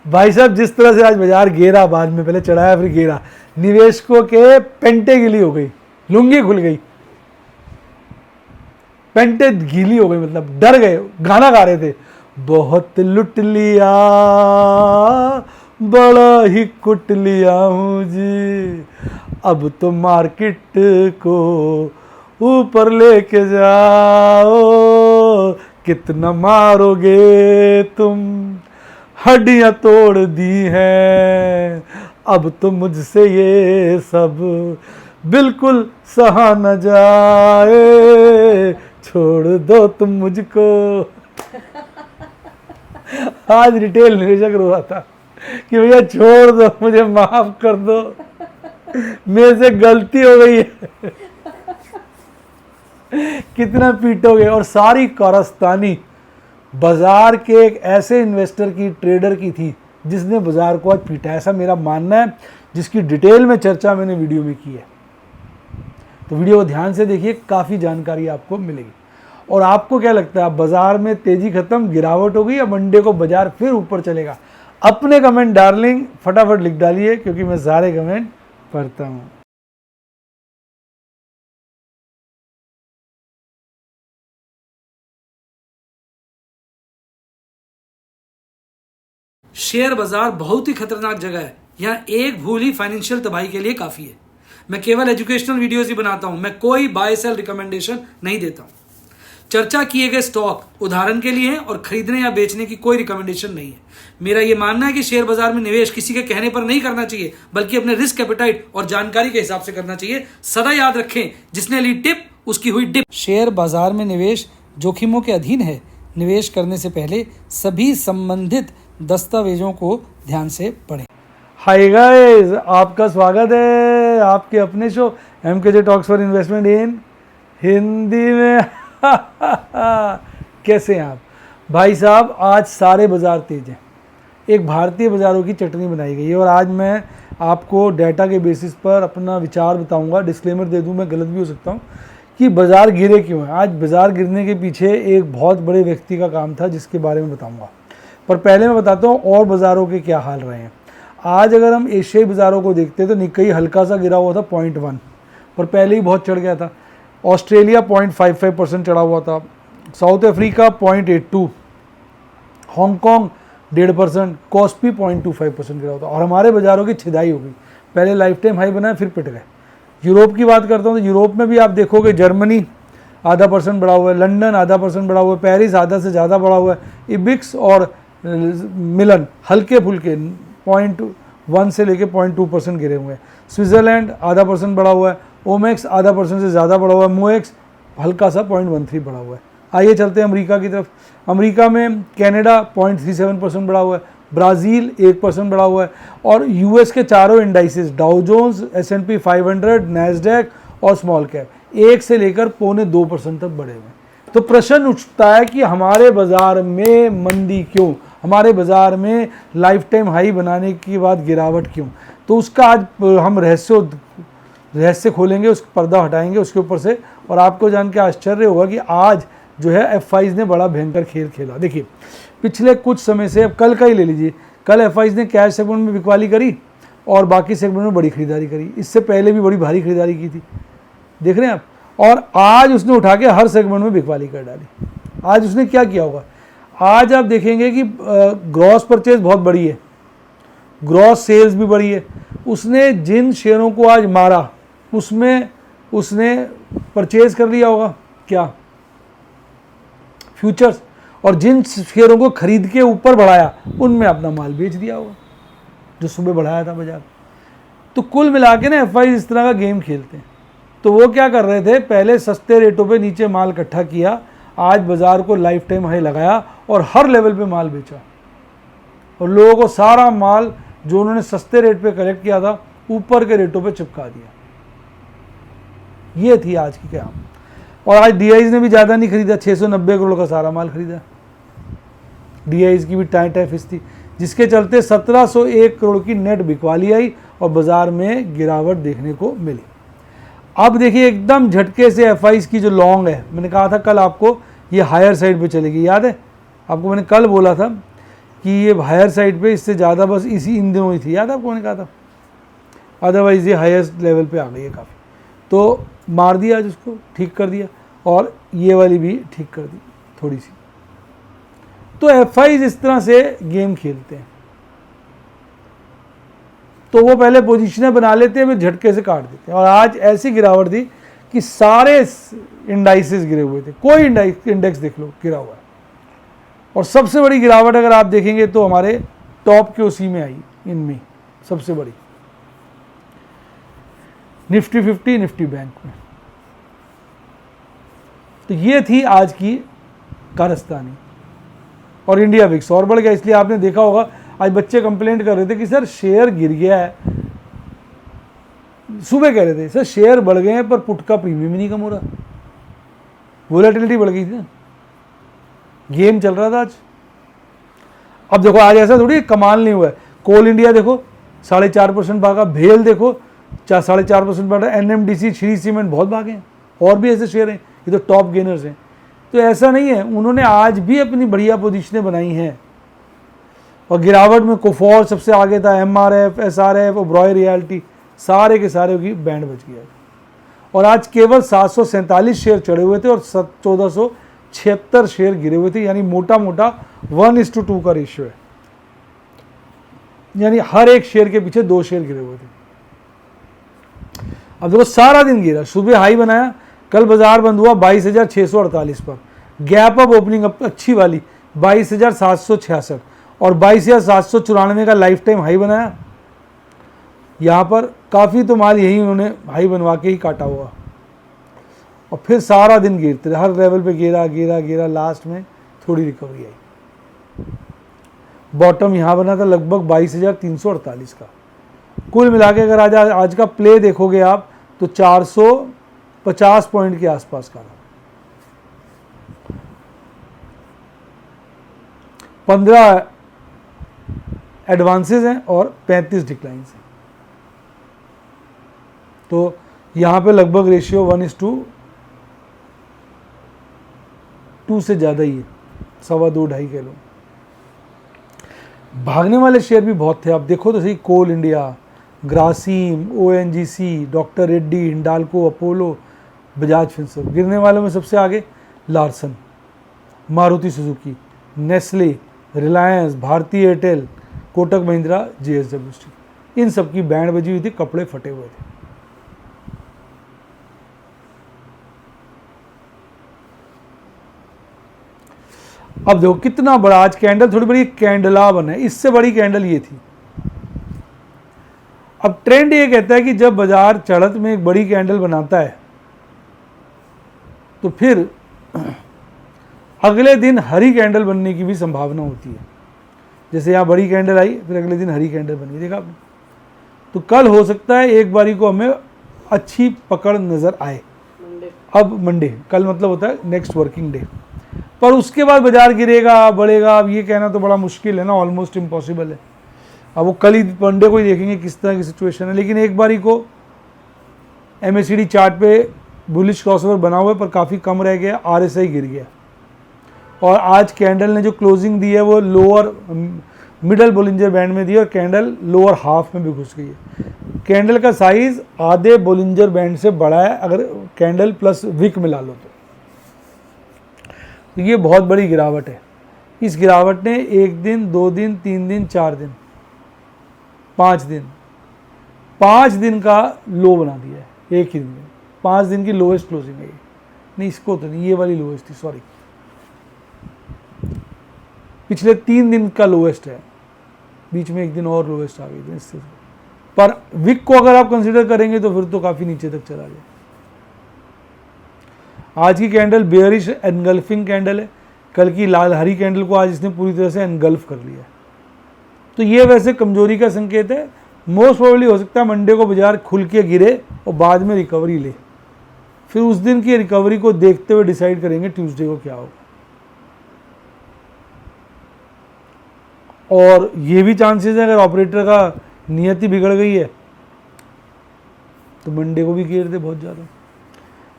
भाई साहब जिस तरह से आज बाजार गिरा, बाद में पहले चढ़ाया फिर गिरा, निवेशकों के पेंटे गिली हो गई, लुंगी खुल गई, पेंटे गीली हो गई, मतलब डर गए। गाना गा रहे थे, बहुत लुट लिया बड़ा ही कुट लिया हूँ जी, अब तो मार्केट को ऊपर लेके जाओ, कितना मारोगे तुम, हड्डियां तोड़ दी हैं, अब तो मुझसे ये सब बिल्कुल सहा न जाए, छोड़ दो तुम मुझको। आज रिटेल निवेशक रो रहा था कि भैया छोड़ दो, मुझे माफ कर दो, मेरे से गलती हो गई है। कितना पीटोगे। और सारी कारस्तानी बाजार के एक ऐसे इन्वेस्टर की, ट्रेडर की थी जिसने बाजार को आज पीटा, ऐसा मेरा मानना है, जिसकी डिटेल में चर्चा मैंने वीडियो में की है। तो वीडियो को ध्यान से देखिए, काफ़ी जानकारी आपको मिलेगी। और आपको क्या लगता है, बाजार में तेजी खत्म, गिरावट हो गई, या मंडे को बाजार फिर ऊपर चलेगा? अपने कमेंट डार्लिंग फटाफट लिख डालिए, क्योंकि मैं सारे कमेंट पढ़ता हूँ। शेयर बाजार बहुत ही खतरनाक जगह है। यहाँ एक भूल ही फाइनेंशियल तबाही के लिए काफी है। मैं केवल एजुकेशनल वीडियोस ही बनाता हूं, मैं कोई बाय सेल रिकमेंडेशन नहीं देता हूं। चर्चा किए गए स्टॉक उदाहरण के लिए हैं और खरीदने या बेचने की कोई रिकमेंडेशन नहीं है। मेरा यह मानना है कि शेयर बाजार में निवेश किसी के कहने पर नहीं करना चाहिए, बल्कि अपने रिस्क एपेटाइट और जानकारी के हिसाब से करना चाहिए। सदा याद रखें, जिसने ली टिप उसकी हुई डिप। शेयर बाजार में निवेश जोखिमों के अधीन है। निवेश करने से पहले सभी संबंधित दस्तावेजों को ध्यान से पढ़ें। हाय गाइस, आपका स्वागत है आपके अपने show MKJ talks for investment इन हिंदी में। कैसे हैं आप भाई साहब? आज सारे बाजार तेज हैं, एक भारतीय बाजारों की चटनी बनाई गई है। और आज मैं आपको डेटा के बेसिस पर अपना विचार बताऊंगा। डिस्क्लेमर दे दूं, मैं गलत भी हो सकता हूं, कि बाजार गिरे क्यों हैं। आज बाजार गिरने के पीछे एक बहुत बड़े व्यक्ति का काम था, जिसके बारे में बताऊंगा। पर पहले मैं बताता हूँ और बाज़ारों के क्या हाल रहे हैं। आज अगर हम एशियाई बाज़ारों को देखते हैं तो निक्केई हल्का सा गिरा हुआ था 0.1, पर पहले ही बहुत चढ़ गया था। ऑस्ट्रेलिया 0.55% चढ़ा हुआ था, साउथ अफ्रीका 0.82, हांगकॉन्ग 1.5%, कॉस्पी 0.25% गिरा हुआ था। और हमारे बाज़ारों की छिदाई हो गई, पहले लाइफ टाइम हाई बनाए फिर पिट गए। यूरोप की बात करता हूँ तो यूरोप में भी आप देखोगे, जर्मनी 0.5% बढ़ा हुआ है, लंदन 0.5% बढ़ा हुआ है, पेरिस आधा से ज़्यादा बढ़ा हुआ है, इबिक्स और मिलन हल्के फुल्के 0.1 से लेके 0.2% गिरे हुए हैं। स्विट्ज़रलैंड 0.5% बढ़ा हुआ है, ओमेक्स 0.5% से ज़्यादा बढ़ा हुआ है, मोएक्स हल्का सा 0.13 बढ़ा हुआ है। आइए चलते हैं अमेरिका की तरफ। अमेरिका में कनाडा 0.37% बढ़ा हुआ है, ब्राज़ील 1% बढ़ा हुआ है। और यूएस के चारों indices, Dow Jones, S&P 500, Nasdaq और स्मॉल कैप 1 से लेकर 0.25% तक बढ़े हुए हैं। तो प्रश्न उठता है कि हमारे बाज़ार में मंदी क्यों, हमारे बाज़ार में लाइफ टाइम हाई बनाने के बाद गिरावट क्यों? तो उसका आज हम रहस्य खोलेंगे, उस पर्दा हटाएंगे उसके ऊपर से। और आपको जान के आश्चर्य होगा कि आज जो है FIs ने बड़ा भयंकर खेल खेला। देखिए, पिछले कुछ समय से, अब कल का ही ले लीजिए, कल FIs ने कैश सेगमेंट में बिकवाली करी और बाकी सेगमेंट में बड़ी खरीदारी करी। इससे पहले भी बड़ी भारी खरीदारी की थी, देख रहे हैं आप। और आज उसने उठा के हर सेगमेंट में बिकवाली कर डाली। आज उसने क्या किया होगा? आज आप देखेंगे कि ग्रॉस परचेज बहुत बड़ी है, ग्रॉस सेल्स भी बड़ी है। उसने जिन शेयरों को आज मारा उसमें उसने परचेज कर लिया होगा क्या? फ्यूचर्स। और जिन शेयरों को खरीद के ऊपर बढ़ाया उनमें अपना माल बेच दिया होगा, जो सुबह बढ़ाया था बाजार। तो कुल मिला के ना FI इस तरह का गेम खेलते हैं। तो वो क्या कर रहे थे, पहले सस्ते रेटों पे नीचे माल इकट्ठा किया, आज बाजार को लाइफ टाइम हाई लगाया और हर लेवल पे माल बेचा। और लोगों को सारा माल जो उन्होंने सस्ते रेट पे कलेक्ट किया था ऊपर के रेटों पे चिपका दिया। ये थी आज की क्या। और आज DIs ने भी ज़्यादा नहीं खरीदा, 690 करोड़ का सारा माल खरीदा। DIs की भी टाइट फिस थी, जिसके चलते 1701 करोड़ की नेट बिकवाली आई और बाजार में गिरावट देखने को मिली। अब देखिए, एकदम झटके से FIs की जो लॉन्ग है, मैंने कहा था कल आपको ये हायर साइड पे चलेगी, याद है आपको? मैंने कल बोला था कि ये हायर साइड पे, इससे ज़्यादा बस इसी इन दिनों ही थी, याद आपको मैंने कहा था, अदरवाइज़ ये हाईएस्ट लेवल पे आ गई है काफ़ी। तो मार दिया आज उसको, ठीक कर दिया, और ये वाली भी ठीक कर दी थोड़ी सी। तो F5 इस तरह से गेम खेलते हैं, तो वो पहले पोजीशनें बना लेते हैं, फिर झटके से काट देते हैं। और आज ऐसी गिरावट थी कि सारे इंडाइसेस गिरे हुए थे, कोई इंडेक्स देख लो गिरा हुआ है। और सबसे बड़ी गिरावट अगर आप देखेंगे तो हमारे टॉप के उसी में आई, इनमें सबसे बड़ी निफ्टी 50, निफ्टी बैंक में। तो ये थी आज की कारस्तानी। और इंडिया विक्स और बढ़ गया, इसलिए आपने देखा होगा आज बच्चे कंप्लेंट कर रहे थे कि सर शेयर गिर गया है, सुबह कह रहे थे सर शेयर बढ़ गए हैं पर पुट का प्रीमियम ही नहीं कम हो रहा, वोलेटिलिटी बढ़ गई थी ना, गेम चल रहा था आज। अब देखो आज ऐसा थोड़ी कमाल नहीं हुआ है, कोल इंडिया देखो 4.5% भागा, भेल देखो 4.5% भागा, NMDC, श्री सीमेंट बहुत भागे हैं, और भी ऐसे शेयर हैं, ये तो टॉप गेनर्स हैं। तो ऐसा नहीं है, उन्होंने आज भी अपनी बढ़िया पोजीशनें बनाई हैं। और गिरावट में कोफोर सबसे आगे था, MRF, SRF, ओबरॉय रियल्टी, सारे के सारे की बैंड बच गया। और आज केवल 747 शेयर चढ़े हुए थे और 1476 शेयर गिरे हुए थे, यानी मोटा मोटा 1:2 का रेशियो है, यानी हर एक शेयर के पीछे 2 शेयर गिरे हुए थे। अब देखो सारा दिन गिरा, सुबह हाई बनाया, कल बाजार बंद हुआ 22,648 पर, गैप अप ओपनिंग अप अच्छी वाली 22,766 और 22,794 का लाइफ टाइम हाई बनाया। यहाँ पर काफ़ी तो माल यही उन्होंने हाई बनवा के ही काटा हुआ, और फिर सारा दिन गिरते रहे, हर लेवल पे गिरा गिरा गिरा, लास्ट में थोड़ी रिकवरी आई। बॉटम यहाँ बना था लगभग 22,348 का। कुल मिला के अगर आज का प्ले देखोगे आप तो 450 पॉइंट के आसपास का था। 15 एडवांसेस हैं और 35 डिक्लाइंस हैं। तो यहाँ पे लगभग रेशियो 1:2 से ज़्यादा ही है, 2.25 कह लो। भागने वाले शेयर भी बहुत थे, आप देखो तो सही, Coal India, Grasim, ONGC, doctor Reddy, Hindalco, Apollo, Bajaj Finserv. गिरने वालों में सबसे आगे Larsen, Maruti Suzuki, Nestle, Reliance, Bharti Airtel, Kotak Mahindra, JSW steel, इन सब की बैंड बजी हुई थी, कपड़े फटे हुए थे। अब देखो कितना बड़ा आज कैंडल, थोड़ी बड़ी कैंडला बना है, इससे बड़ी कैंडल ये थी। अब ट्रेंड ये कहता है कि जब बाजार चढ़त में एक बड़ी कैंडल बनाता है तो फिर अगले दिन हरी कैंडल बनने की भी संभावना होती है। जैसे यहाँ बड़ी कैंडल आई, फिर अगले दिन हरी कैंडल बनी, देखा आपने। तो कल हो सकता है एक बारी को हमें अच्छी पकड़ नजर आए। अब मंडे, कल मतलब होता है नेक्स्ट वर्किंग डे, पर उसके बाद बाजार गिरेगा बढ़ेगा, अब ये कहना तो बड़ा मुश्किल है ना, ऑलमोस्ट इम्पॉसिबल है। अब वो कल ही मंडे को ही देखेंगे किस तरह की सिचुएशन है। लेकिन एक बारी को MACD चार्ट पे बुलिश क्रॉसओवर बना हुआ है, पर काफ़ी कम रह गया, RSI गिर गया। और आज कैंडल ने जो क्लोजिंग दी है वो लोअर मिडल बोलिंजर बैंड में दी है, और कैंडल लोअर हाफ में भी घुस गई है। कैंडल का साइज आधे बोलिंजर बैंड से बड़ा है अगर कैंडल प्लस विक मिला लो तो ये बहुत बड़ी गिरावट है। इस गिरावट ने 1 दिन, 2 दिन, 3 दिन, 4 दिन, 5 दिन का लो बना दिया है एक ही दिन में। 5 दिन की लोएस्ट क्लोजिंग है ये, नहीं इसको तो नहीं, ये वाली लोएस्ट थी, सॉरी, पिछले 3 दिन का लोएस्ट है, बीच में एक दिन और लोएस्ट आ गई थी इससे। पर विक को अगर आप कंसीडर करेंगे तो फिर तो काफ़ी नीचे तक चला गया। आज की कैंडल बेयरिश एनगल्फिंग कैंडल है, कल की लाल हरी कैंडल को आज इसने पूरी तरह से एनगल्फ कर लिया। तो ये वैसे कमजोरी का संकेत है। मोस्ट प्रोबेबली हो सकता है मंडे को बाजार खुल के गिरे और बाद में रिकवरी ले, फिर उस दिन की रिकवरी को देखते हुए डिसाइड करेंगे ट्यूसडे को क्या होगा। और ये भी चांसेस है अगर ऑपरेटर का नियति बिगड़ गई है तो मंडे को भी गिर दे बहुत ज़्यादा।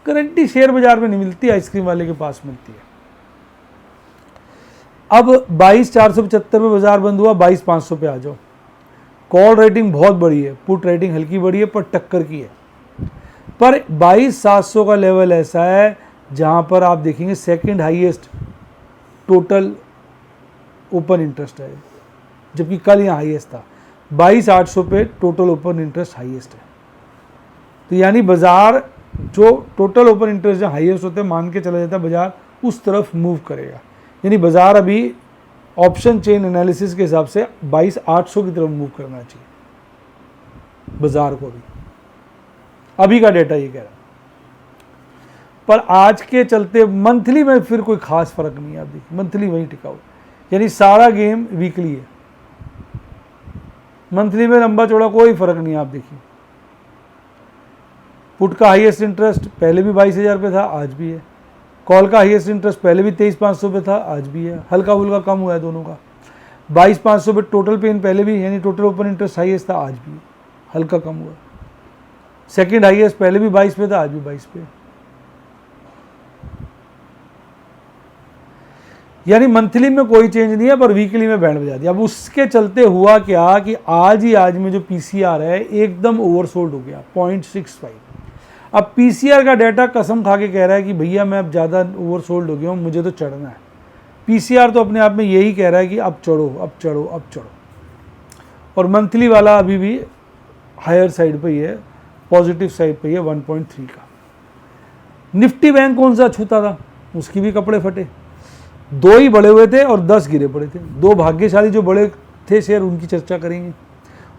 गारंटी शेयर बाजार में नहीं मिलती, आइसक्रीम वाले के पास मिलती है। अब 22,475 पे बाजार बंद हुआ, 22,500 पे आ जाओ। कॉल रेटिंग बहुत बड़ी है, पुट रेटिंग हल्की बड़ी है, पर टक्कर की है। पर 22,700 का लेवल ऐसा है जहां पर आप देखेंगे second highest total open interest है, जबकि कल यहाँ हाईएस्ट था। 22,800 पे टोटल ओपन इंटरेस्ट हाईएस्ट है। तो यानी बाजार जो टोटल ओपन इंटरेस्ट जहाँ हाईएस्ट होते हैं, मान के चला जाता है बाजार उस तरफ मूव करेगा। यानी बाजार अभी ऑप्शन चेन एनालिसिस के हिसाब से 22,800 की तरफ मूव करना चाहिए बाजार को भी। अभी का डेटा ये कह रहा है। पर आज के चलते मंथली में फिर कोई खास फर्क नहीं है। आप देखिए मंथली वहीं टिका हुआ, यानी सारा गेम वीकली है। मंथली में लंबा चौड़ा कोई फर्क नहीं है। आप देखिए पुट का हाईएस्ट इंटरेस्ट पहले भी 22,000 पे था, आज भी है। कॉल का हाईएस्ट इंटरेस्ट पहले भी 23,500 पे था, आज भी है। हल्का फुल्का कम हुआ है दोनों का। 22,500 पे टोटल पेन पहले भी, यानी टोटल ओपन इंटरेस्ट हाईएस्ट था, आज भी है। हल्का कम हुआ। सेकंड हाईएस्ट पहले भी 22 पे था, आज भी 22 पे। यानी मंथली में कोई चेंज नहीं है, पर वीकली में बैंड बजा दिया। अब उसके चलते हुआ क्या कि आज में जो पीसीआर है एकदम ओवरसोल्ड हो गया 0.65। अब पीसीआर का डाटा कसम खा के कह रहा है कि भैया मैं अब ज़्यादा ओवरसोल्ड हो गया हूँ, मुझे तो चढ़ना है। पीसीआर तो अपने आप में यही कह रहा है कि अब चढ़ो, अब चढ़ो, अब चढ़ो। और मंथली वाला अभी भी हायर साइड पे ही है, पॉजिटिव साइड पे ही है 1.3 का। निफ्टी बैंक कौन सा छूता था, उसकी भी कपड़े फटे। 2 ही बढ़े हुए थे और 10 गिरे पड़े थे। 2 भाग्यशाली जो बड़े थे शेयर, उनकी चर्चा करेंगे।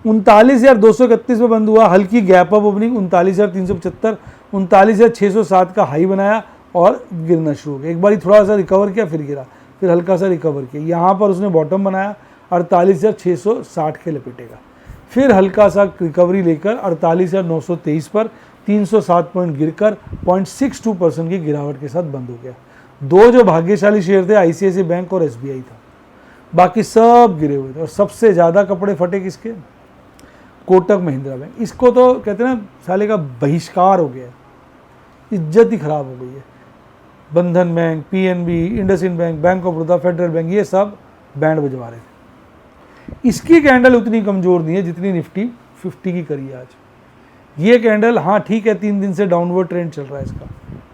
39,231 में बंद हुआ, हल्की गैप अप ओपनिंग 39,375, 39,607 का हाई बनाया और गिरना शुरू हो गया। एक बार थोड़ा सा रिकवर किया, फिर गिरा, फिर हल्का सा रिकवर किया। यहाँ पर उसने बॉटम बनाया 48,660 के लपेटेगा, फिर हल्का सा रिकवरी लेकर 48,923 पर 307 पॉइंट गिरकर 0.62% की गिरावट के साथ बंद हो गया। 2 जो भाग्यशाली शेयर थे आईसीआईसीआई बैंक और एसबीआई था, बाकी सब गिरे हुए थे। और सबसे ज़्यादा कपड़े फटे किसके, कोटक महिंद्रा बैंक। इसको तो कहते हैं ना साले का बहिष्कार हो गया, इज्जत ही खराब हो गई है। बंधन bank, PNB, IndusInd bank, bank of Baroda, federal bank, ये सब बैंड बजवा रहे थे। इसकी कैंडल उतनी कमज़ोर नहीं है जितनी निफ्टी 50 की करी है आज। ये कैंडल हाँ ठीक है, 3 दिन से डाउनवर्ड ट्रेंड चल रहा है, इसका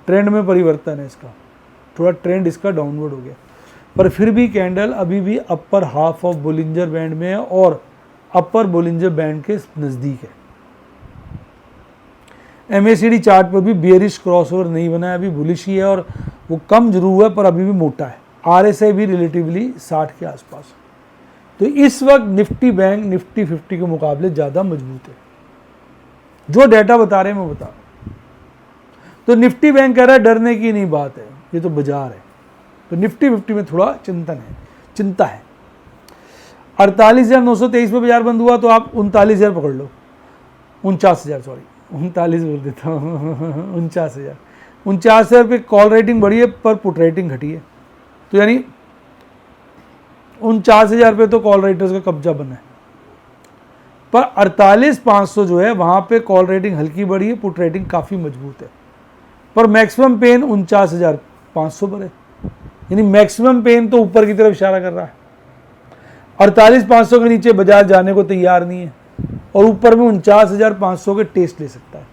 ट्रेंड में परिवर्तन है, इसका थोड़ा ट्रेंड इसका डाउनवर्ड हो गया, पर फिर भी कैंडल अभी भी upper half of Bollinger band में है और अपर बोलिंजर बैंड के नज़दीक है। एमएसीडी चार्ट पर भी बियरिश क्रॉसओवर नहीं बना है, अभी बुलिश ही है और वो कम जरूर हुआ है पर अभी भी मोटा है। आरएसआई भी रिलेटिवली 60 के आसपास। तो इस वक्त निफ्टी बैंक निफ्टी 50 के मुकाबले ज़्यादा मजबूत है। जो डाटा बता रहे हैं मैं बता रहा हूँ। तो निफ्टी बैंक कह रहा है डरने की नहीं बात है, ये तो बाजार है। तो निफ्टी 50 में थोड़ा चिंता है। 48,923 पे बाजार बंद हुआ, तो आप 39,000 पकड़ लो, 49,000 सॉरी 39 बोल देता हूँ 49,000। 49,000 पे कॉल रेटिंग बढ़ी है पर पुट रेटिंग घटी है, तो यानी 49,000 पे तो कॉल राइटर्स का कब्जा बना है। पर 48,500 जो है वहाँ पे कॉल रेटिंग हल्की बढ़ी है, पुट रेटिंग काफ़ी मजबूत है, पर मैक्सिमम पेन 49,500 पर है। यानी मैक्सिमम पेन तो ऊपर की तरफ इशारा कर रहा है। 48,500 के नीचे बाजार जाने को तैयार नहीं है और ऊपर में 49,500 के टेस्ट ले सकता है,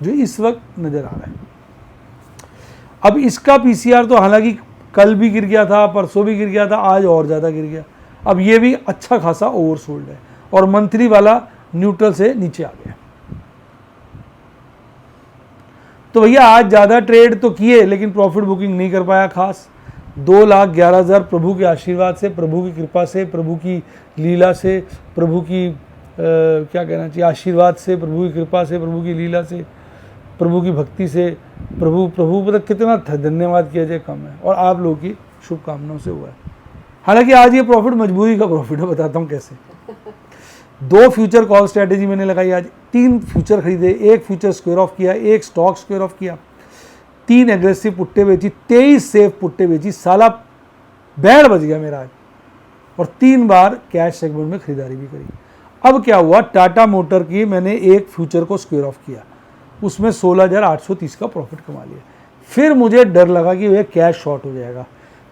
जो इस वक्त नज़र आ रहा है। अब इसका पीसीआर तो हालांकि कल भी गिर गया था, परसों भी गिर गया था, आज और ज़्यादा गिर गया। अब ये भी अच्छा खासा ओवरसोल्ड है और मंथली वाला न्यूट्रल से नीचे आ गया। तो भैया आज ज़्यादा ट्रेड तो किए लेकिन प्रॉफिट बुकिंग नहीं कर पाया खास। 2,11,000 प्रभु के आशीर्वाद से, प्रभु की कृपा से, प्रभु की लीला से, प्रभु की क्या कहना चाहिए आशीर्वाद से, प्रभु की कृपा से, प्रभु की लीला से, प्रभु की भक्ति से, प्रभु मतलब कितना धन्यवाद किया जाए कम है, और आप लोगों की शुभकामनाओं से हुआ है। हालांकि आज ये प्रॉफिट मजबूरी का प्रॉफिट है, बताता हूँ कैसे। 2 फ्यूचर कॉल स्ट्रैटेजी मैंने लगाई आज, 3 फ्यूचर खरीदे, 1 फ्यूचर स्क्वायर ऑफ किया, 1 स्टॉक स्क्वायर ऑफ किया, 3 एग्रेसिव पुट्टे बेची, 23 सेफ पुट्टे बेची, साला बैंड बज गया मेरा आज, और 3 बार कैश सेगमेंट में खरीदारी भी करी। अब क्या हुआ, टाटा मोटर की मैंने 1 फ्यूचर को स्क्वायर ऑफ किया, उसमें 16,830 का प्रॉफिट कमा लिया। फिर मुझे डर लगा कि वह कैश शॉर्ट हो जाएगा,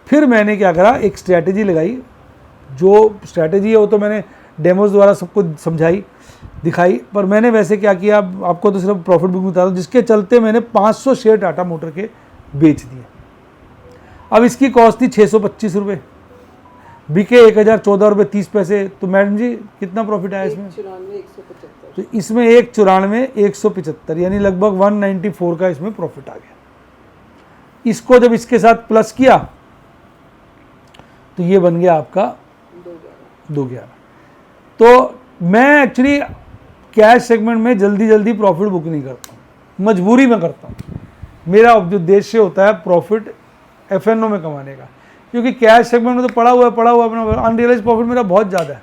फिर मैंने क्या करा, एक स्ट्रैटेजी लगाई। जो स्ट्रैटेजी है वो तो मैंने डेमोज द्वारा सबको समझाई, दिखाई, पर मैंने वैसे क्या किया, आपको तो सिर्फ प्रॉफिट बुक बता दूं, जिसके चलते मैंने 500 शेयर टाटा मोटर के बेच दिए। अब इसकी कॉस्ट थी 625 रुपये, बिके 1014 रुपये 30 पैसे। तो मैडम जी कितना प्रॉफिट आया इसमें? 194 तो इसमें 194 175 यानी लगभग 194 का इसमें प्रॉफिट आ गया। इसको जब इसके साथ प्लस किया तो ये बन गया आपका 211। तो मैं एक्चुअली कैश सेगमेंट में जल्दी प्रॉफिट बुक नहीं करता हूँ, मजबूरी में करता हूँ। मेरा जो उद्देश्य होता है प्रॉफिट एफएनओ में कमाने का, क्योंकि कैश सेगमेंट में तो पड़ा हुआ अपना अनरियलाइज प्रॉफिट मेरा बहुत ज़्यादा है,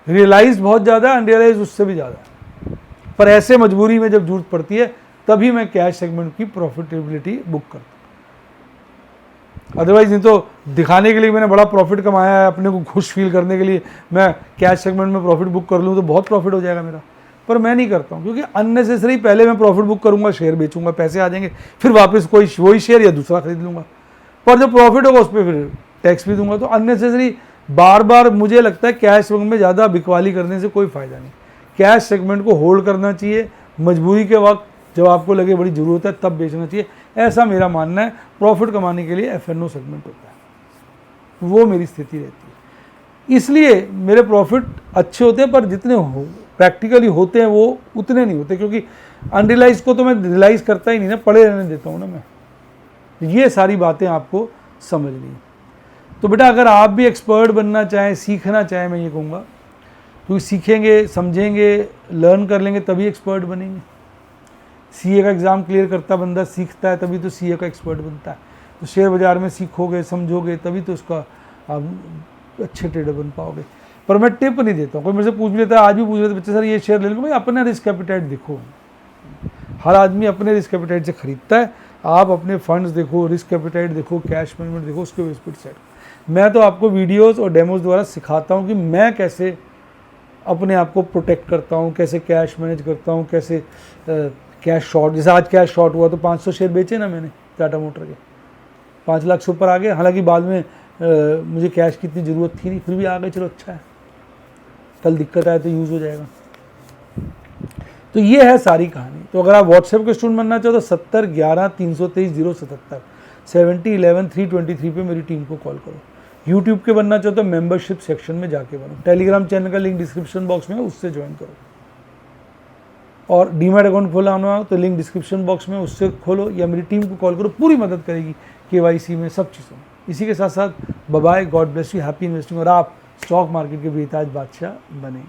रियलाइज बहुत ज़्यादा है, अनरियलाइज उससे भी ज़्यादा है। पर ऐसे मजबूरी में जब जरूरत पड़ती है तभी मैं कैश सेगमेंट की प्रॉफिटेबिलिटी बुक करता हूँ। अदरवाइज नहीं तो दिखाने के लिए मैंने बड़ा प्रॉफिट कमाया है, अपने को खुश फील करने के लिए मैं कैश सेगमेंट में प्रॉफिट बुक कर लूँ तो बहुत प्रॉफिट हो जाएगा मेरा, पर मैं नहीं करता हूँ। क्योंकि अननेसेसरी पहले मैं प्रॉफिट बुक करूँगा, शेयर बेचूंगा, पैसे आ जाएंगे, फिर वापस कोई वही शेयर या दूसरा खरीद लूँगा, पर जो प्रॉफिट होगा उस पर फिर टैक्स भी दूंगा। तो अननेसेसरी बार बार मुझे लगता है कैश सेगमेंट में ज़्यादा बिकवाली करने से कोई फ़ायदा नहीं। कैश सेगमेंट को होल्ड करना चाहिए, मजबूरी के वक्त जब आपको लगे बड़ी ज़रूरत है तब बेचना चाहिए, ऐसा मेरा मानना है। प्रॉफिट कमाने के लिए एफएनओ सेगमेंट होता है, वो मेरी स्थिति रहती है। इसलिए मेरे प्रॉफिट अच्छे होते हैं, पर जितने प्रैक्टिकली होते हैं वो उतने नहीं होते, क्योंकि अनरियलाइज को तो मैं रियलाइज़ करता ही नहीं ना, पड़े रहने देता हूँ ना मैं। ये सारी बातें आपको समझनी है। तो बेटा अगर आप भी एक्सपर्ट बनना चाहें, सीखना चाहें, मैं ये कहूँगा, क्योंकि सीखेंगे, समझेंगे, लर्न कर लेंगे तभी एक्सपर्ट बनेंगे। सीए का एग्ज़ाम क्लियर करता बंदा सीखता है तभी तो सीए का एक्सपर्ट बनता है। तो शेयर बाज़ार में सीखोगे, समझोगे, तभी तो उसका आप अच्छे ट्रेडर बन पाओगे। पर मैं टिप नहीं देता हूँ। कोई मेरे से पूछ लेता है, आज भी पूछ रहे थे बच्चे, सर ये शेयर ले लो। भाई अपना रिस्क एपिटाइट देखो, हर आदमी अपने रिस्क एपिटाइट से खरीदता है। आप अपने फंड्स देखो, रिस्क एपिटाइट देखो, कैश मैनेजमेंट देखो, उसके बेस पर डिसाइड। मैं तो आपको वीडियोस और डेमोज द्वारा सिखाता हूँ कि मैं कैसे अपने आप को प्रोटेक्ट करता हूँ, कैसे कैश मैनेज करता हूँ, कैसे कैश शॉर्ट, जैसे आज कैश शॉर्ट हुआ तो 500 शेयर बेचे ना मैंने टाटा मोटर के, 5 लाख से ऊपर आ गए। हालांकि बाद में मुझे कैश की इतनी ज़रूरत थी नहीं, फिर भी आ गए, चलो अच्छा है, कल दिक्कत आए तो यूज़ हो जाएगा। तो ये है सारी कहानी। तो अगर आप व्हाट्सएप के स्टूडेंट बनना चाहो तो 70 11 323 077 70 11 323 पे मेरी टीम को कॉल करो। यूट्यूब के बनना चाहो तो मेंबरशिप सेक्शन में जाके बनो। टेलीग्राम चैनल का लिंक डिस्क्रिप्शन बॉक्स में है, उससे ज्वाइन करो। और डीमैट अकाउंट खोलाना हो तो लिंक डिस्क्रिप्शन बॉक्स में, उससे खोलो या मेरी टीम को कॉल करो, पूरी मदद करेगी केवाईसी में, सब चीज़ों में। इसी के साथ साथ bye, God bless you, happy investing, और आप स्टॉक मार्केट के बेताज बादशाह बने।